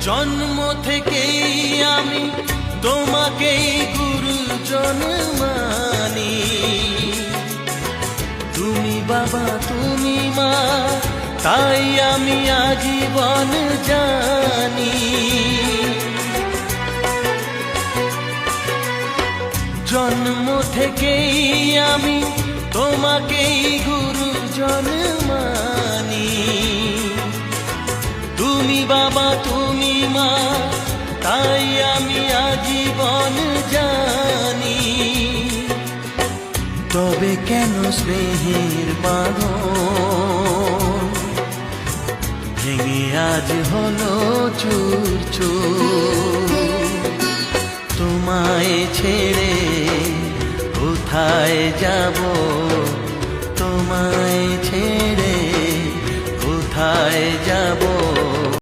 জন্ম থেকেই আমি তোমাকেই গুরুজন মানি। তুমি বাবা তুমি মা, তাই আমি আজীবন জানি। জন্ম থেকেই আমি তোমাকেই গুরুজন মানি। তুমি বাবা তুমি মা, তাই আমি আজীবন জানি। তবে কেন স্নেহের বাঁধন ভেঙে আজ হলো চুর চুর? তোমায় ছেড়ে কোথায় যাব, তোমায় ছেড়ে কোথায় যাব?